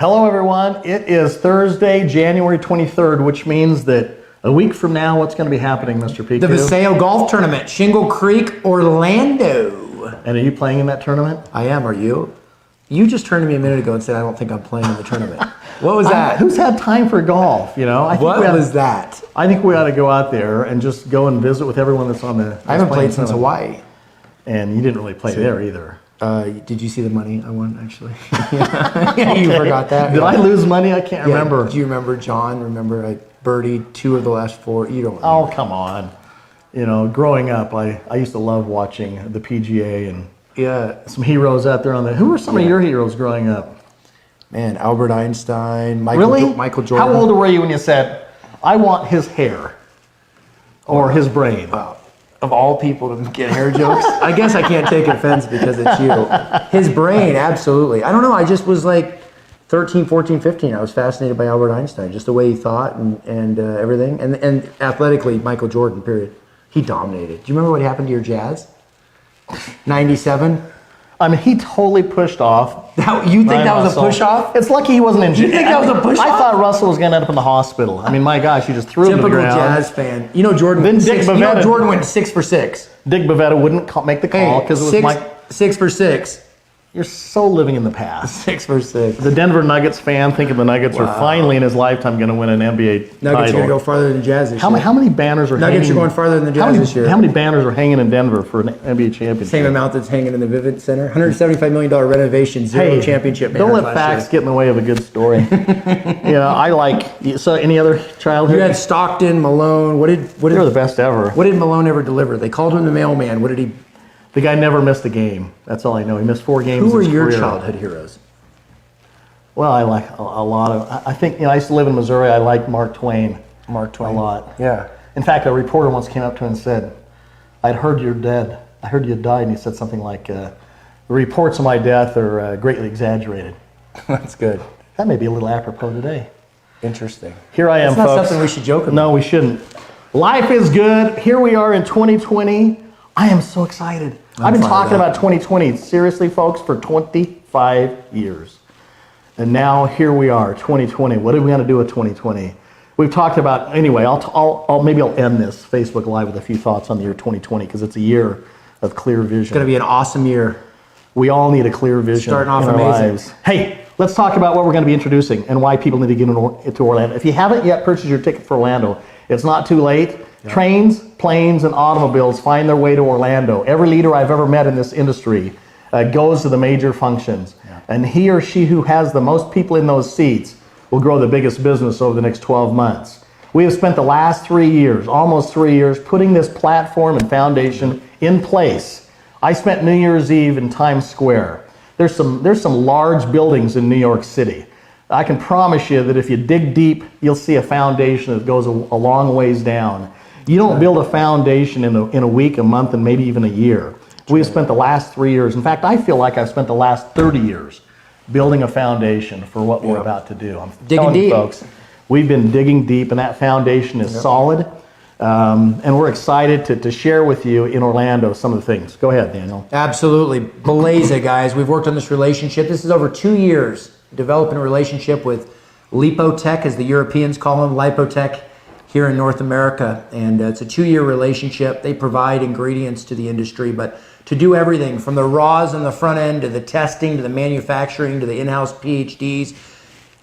Hello, everyone. It is Thursday, January 23rd, which means that a week from now, what's going to be happening, Mr. Pico? The Viseo Golf Tournament, Shingle Creek, Orlando. And are you playing in that tournament? I am. Are you? You just turned to me a minute ago and said, I don't think I'm playing in the tournament. What was that? Who's had time for golf, you know? What was that? I think we ought to go out there and just go and visit with everyone that's on the... I haven't played since Hawaii. And you didn't really play there either. Did you see the money I won, actually? Yeah, you forgot that. Did I lose money? I can't remember. Do you remember, John? Remember I birdied 2 of the last 4? You don't remember. Oh, come on. You know, growing up, I used to love watching the PGA and some heroes out there on the... Who were some of your heroes growing up? Man, Albert Einstein, Michael Jordan. How old were you when you said, I want his hair or his brain? Wow. Of all people to get hair jokes, I guess I can't take offense because it's you. His brain, absolutely. I don't know, I just was like 13, 14, 15. I was fascinated by Albert Einstein, just the way he thought and everything. And athletically, Michael Jordan, period. He dominated. Do you remember what happened to your Jazz? 97? I mean, he totally pushed off. You think that was a push-off? It's lucky he wasn't in jail. You think that was a push-off? I thought Russell was going to end up in the hospital. I mean, my gosh, he just threw him to the ground. Typical Jazz fan. You know Jordan went 6 for 6. Dick Bavetta wouldn't make the call because it was Mike. 6 for 6. You're so living in the past. 6 for 6. The Denver Nuggets fan thinking the Nuggets are finally in his lifetime going to win an NBA title. Nuggets are going to go farther than Jazz this year. How many banners are hanging? Nuggets are going farther than the Jazz this year. How many banners are hanging in Denver for an NBA championship? Same amount that's hanging in the Vivint Center. $175 million renovation, zero championship. Don't let facts get in the way of a good story. You know, I like. So, any other childhood? You had Stockton, Malone. They were the best ever. What did Malone ever deliver? They called him the mailman. What did he? The guy never missed a game. That's all I know. He missed 4 games. Who were your childhood heroes? Well, I like a lot of. I think I used to live in Missouri. I liked Mark Twain. Mark Twain. A lot. Yeah. In fact, a reporter once came up to him and said, "I'd heard you're dead. I heard you died." And he said something like, "The reports of my death are greatly exaggerated." That's good. That may be a little apropos today. Interesting. Here I am, That's not folks. something we should joke about. No, we shouldn't. Life is good. Here we are in 2020. I am so excited. I've been talking about 2020, seriously, folks, for 25 years. And now here we are, 2020. What are we going to do with 2020? We've talked about, anyway, maybe I'll end this Facebook Live with a few thoughts on the year 2020 because it's a year of clear vision. It's going to be an awesome year. We all need a clear vision Starting off in our amazing. lives. Hey, let's talk about what we're going to be introducing and why people need to get into Orlando. If you haven't yet purchased your ticket for Orlando, it's not too late. Yeah. Trains, planes, and automobiles find their way to Orlando. Every leader I've ever met in this industry goes to the major functions. Yeah. And he or she who has the most people in those seats will grow the biggest business over the next 12 months. We have spent the last 3 years, almost 3 years, putting this platform and foundation in place. I spent New Year's Eve in Times Square. There's some large buildings in New York City. I can promise you that if you dig deep, you'll see a foundation that goes a long ways down. You don't build a foundation in a week, a month, and maybe even a year. We've spent the last 3 years. In fact, I feel like I've spent the last 30 years building a foundation for what we're about to do. I'm telling you, folks, we've been digging deep, and that foundation is solid. And we're excited to share with you in Orlando some of the things. Go ahead, Daniel. Absolutely. Beleza, guys. We've worked on this relationship. This is over 2 years, developing a relationship with Lipotech, as the Europeans call them, Lipotech, here in North America. And it's a 2-year relationship. They provide ingredients to the industry, but to do everything from the raws on the front end to the testing to the manufacturing to the in-house PhDs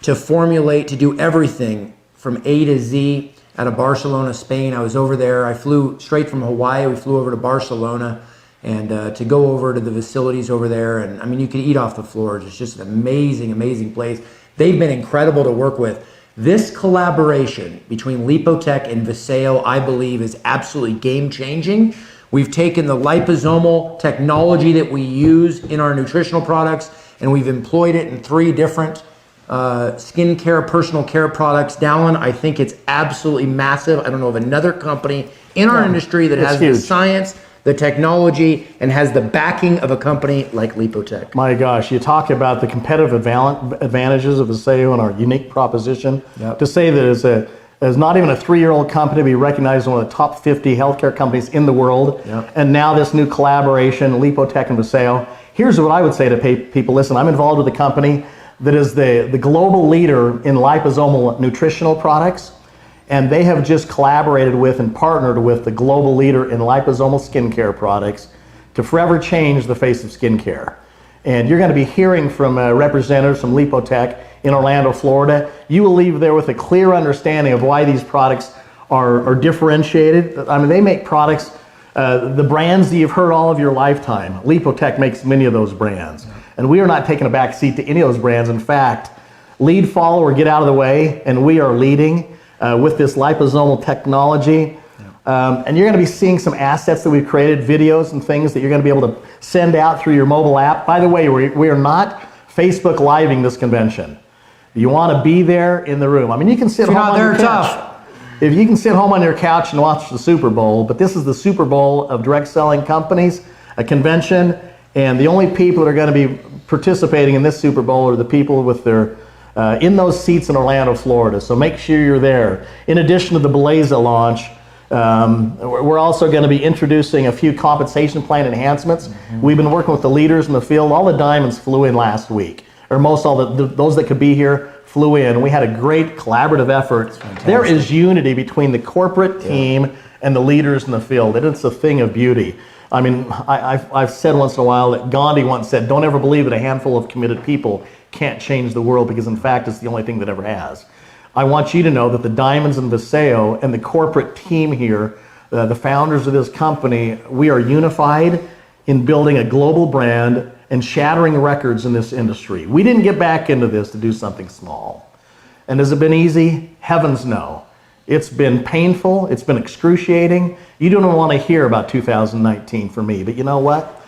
to formulate, to do everything from A to Z out of Barcelona, Spain. I was over there. I flew straight from Hawaii. We flew over to Barcelona and to go over to the facilities over there. And I mean, you can eat off the floors. It's just an amazing, amazing place. They've been incredible to work with. This collaboration between Lipotech and Viseo, I believe, is absolutely game-changing. We've taken the liposomal technology that we use in our nutritional products, and we've employed it in 3 different skincare, personal care products. Dallin, I think it's absolutely massive. I don't know of another company in our industry that has the science, the technology, and has the backing of a company like Lipotech. My gosh, you talk about the competitive advantages of Viseo and our unique proposition. To say that as not even a 3-year-old company, we recognized as one of the top 50 healthcare companies in the world. And now this new collaboration, Lipotech and Viseo. Here's what I would say to people. Listen, I'm involved with the company. that is the global leader in liposomal nutritional products. And they have just collaborated with and partnered with the global leader in liposomal skincare products to forever change the face of skincare. And you're going to be hearing from representatives from Lipotech in Orlando, Florida. You will leave there with a clear understanding of why these products are differentiated. I mean, they make products, the brands that you've heard all of your lifetime. Lipotech makes many of those brands. And we are not taking a back seat to any of those brands. In fact, lead, follow, or get out of the way, and we are leading with this liposomal technology. And you're going to be seeing some assets that we've created, videos and things that you're going to be able to send out through your mobile app. By the way, we are not Facebook Living this convention. You want to be there in the room. I mean, you can sit home on your couch. If you can sit home on your couch and watch the Super Bowl, but this is the Super Bowl of direct selling companies, a convention, and the only people that are going to be participating in this Super Bowl are the people with their in those seats in Orlando, Florida. So make sure you're there. In addition to the Beleza launch, we're also going to be introducing a few compensation plan enhancements. We've been working with the leaders in the field. All the diamonds flew in last week, or most all those that could be here flew in. We had a great collaborative effort. There is unity between the corporate team and the leaders in the field, and it's a thing of beauty. I mean, I've said once in a while that Gandhi once said, don't ever believe that a handful of committed people can't change the world, because in fact it's the only thing that ever has. I want you to know that the Diamonds and Viseo and the corporate team here, the founders of this company, we are unified in building a global brand and shattering records in this industry. We didn't get back into this to do something small. And has it been easy? Heavens no. It's been painful. It's been excruciating. You don't want to hear about 2019 for me, but you know what?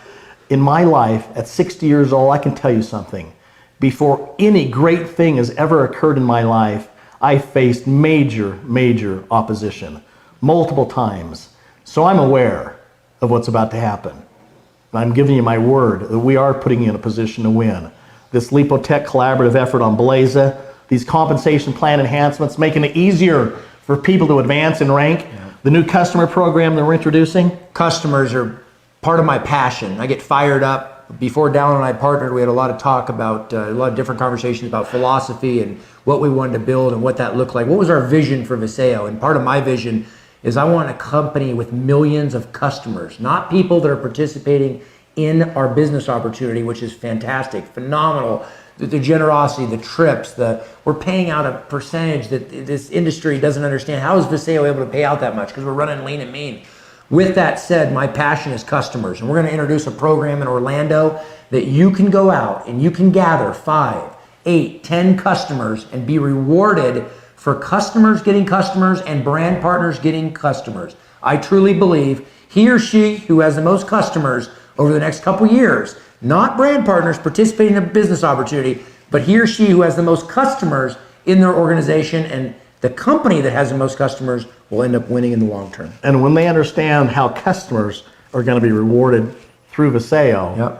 In my life, at 60 years old, I can tell you something. Before any great thing has ever occurred in my life, I faced major, major opposition, multiple times. So I'm aware of what's about to happen. And I'm giving you my word that we are putting you in a position to win. This Lipotech collaborative effort on Beleza, these compensation plan enhancements, making it easier for people to advance in rank. The new customer program that we're introducing. Customers are part of my passion. I get fired up. Before Dallin and I partnered, we had a lot of talk about, a lot of different conversations about philosophy and what we wanted to build and what that looked like. What was our vision for Viseo? And part of my vision is I want a company with millions of customers, not people that are participating in our business opportunity, which is fantastic, phenomenal. The generosity, the trips, we're paying out a percentage that this industry doesn't understand. How is Viseo able to pay out that much? Because we're running lean and mean. With that said, my passion is customers, and we're going to introduce a program in Orlando that you can go out and you can gather 5, 8, 10 customers and be rewarded for customers getting customers and brand partners getting customers. I truly believe he or she who has the most customers over the next couple years, not brand partners participating in a business opportunity, but he or she who has the most customers in their organization, and the company that has the most customers will end up winning in the long term. And when they understand how customers are going to be rewarded through Viseo,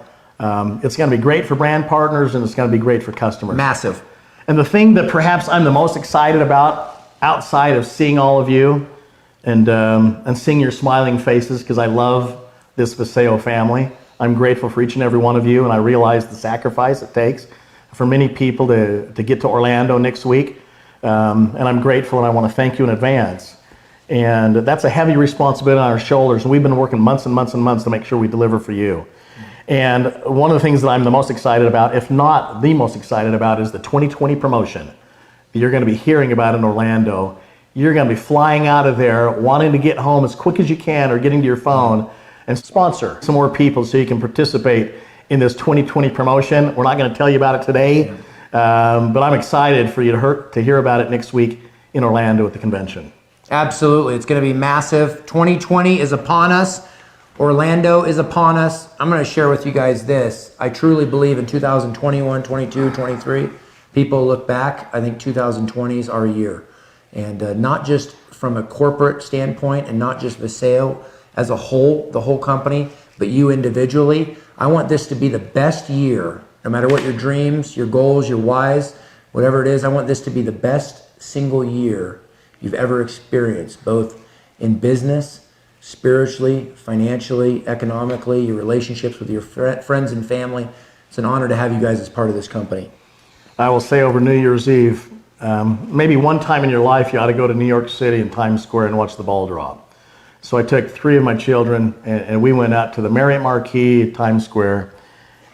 it's going to be great for brand partners, and it's going to be great for customers. Massive. And the thing that perhaps I'm the most excited about, outside of seeing all of you and seeing your smiling faces, because I love this Viseo family. I'm grateful for each and every one of you, and I realize the sacrifice it takes for many people to get to Orlando next week. And I'm grateful, and I want to thank you in advance. And that's a heavy responsibility on our shoulders, and we've been working months and months and months to make sure we deliver for you. And one of the things that I'm the most excited about, if not the most excited about, is the 2020 promotion that you're going to be hearing about in Orlando. You're going to be flying out of there, wanting to get home as quick as you can, or getting to your phone and sponsor some more people so you can participate in this 2020 promotion. We're not going to tell you about it today, but I'm excited for you to hear about it next week in Orlando at the convention. Absolutely. It's going to be massive. 2020 is upon us. Orlando is upon us. I'm going to share with you guys this. I truly believe in 2021, 22, 23, people look back. I think 2020 is our year. And not just from a corporate standpoint, and not just Viseo as a whole, the whole company, but you individually. I want this to be the best year, no matter what your dreams, your goals, your whys, whatever it is. I want this to be the best single year you've ever experienced, both in business, spiritually, financially, economically, your relationships with your friends and family. It's an honor to have you guys as part of this company. I will say over New Year's Eve, maybe one time in your life you ought to go to New York City and Times Square and watch the ball drop. So I took 3 of my children and we went out to the Marriott Marquis at Times Square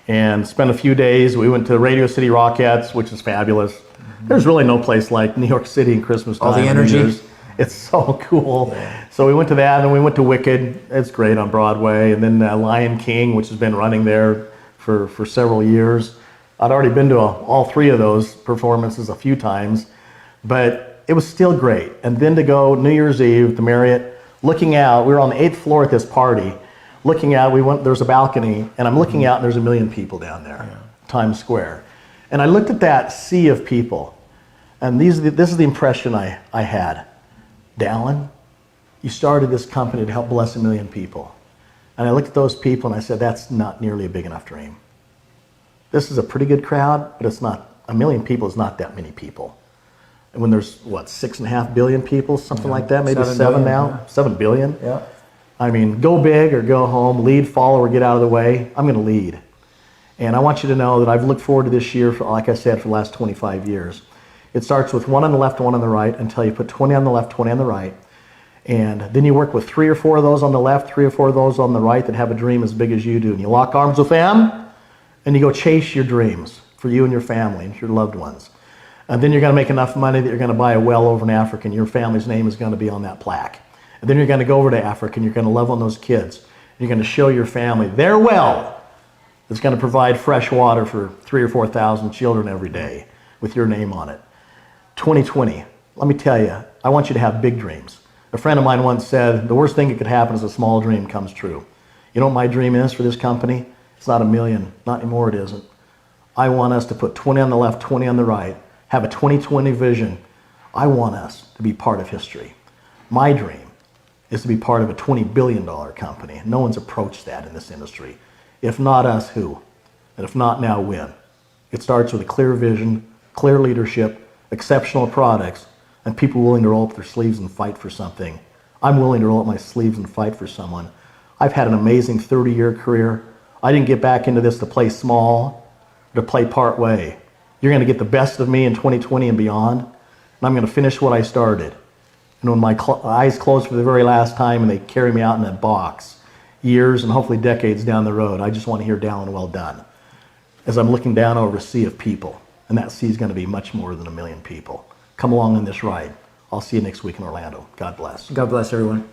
and spent a few days. We went to Radio City Rockettes, which is fabulous. There's really no place like New York City in Christmas time. All the energy. It's so cool. So we went to that, and we went to Wicked. It's great on Broadway. And then Lion King, which has been running there for several years. I'd already been to all 3 of those performances a few times, but it was still great. And then to go New Year's Eve to Marriott, looking out, we were on the 8th floor at this party, looking out, there's a balcony, and I'm looking out, and there's 1 million people down there, Times Square. And I looked at that sea of people, and this is the impression I had. Dallin, you started this company to help bless 1 million people. And I looked at those people and I said, that's not nearly a big enough dream. This is a pretty good crowd, but it's not, 1 million people is not that many people. And when there's, 6.5 billion people, something like that, maybe 7 now, yeah. 7 billion. Yeah. I mean, go big or go home, lead, follow, or get out of the way. I'm gonna lead. And I want you to know that I've looked forward to this year, like I said, for the last 25 years. It starts with 1 on the left, 1 on the right, until you put 20 on the left, 20 on the right. And then you work with 3 or 4 of those on the left, 3 or 4 of those on the right that have a dream as big as you do. And you lock arms with them, and you go chase your dreams for you and your family and your loved ones. And then you're gonna make enough money that you're gonna buy a well over in Africa, and your family's name is gonna be on that plaque. And then you're gonna go over to Africa, and you're gonna love on those kids. You're gonna show your family their well that's gonna provide fresh water for 3,000 or 4,000 children every day with your name on it. 2020, let me tell you, I want you to have big dreams. A friend of mine once said, the worst thing that could happen is a small dream comes true. You know what my dream is for this company? It's not 1 million, not anymore it isn't. I want us to put 20 on the left, 20 on the right, have a 2020 vision. I want us to be part of history. My dream is to be part of a $20 billion company. No one's approached that in this industry. If not us, who? And if not now, when? It starts with a clear vision, clear leadership, exceptional products, and people willing to roll up their sleeves and fight for something. I'm willing to roll up my sleeves and fight for someone. I've had an amazing 30-year career. I didn't get back into this to play small, to play part way. You're gonna get the best of me in 2020 and beyond, and I'm gonna finish what I started. And when my eyes close for the very last time and they carry me out in that box, years and hopefully decades down the road, I just want to hear Dallin, well done. As I'm looking down over a sea of people, and that sea is going to be much more than 1 million people. Come along on this ride. I'll see you next week in Orlando. God bless. God bless everyone.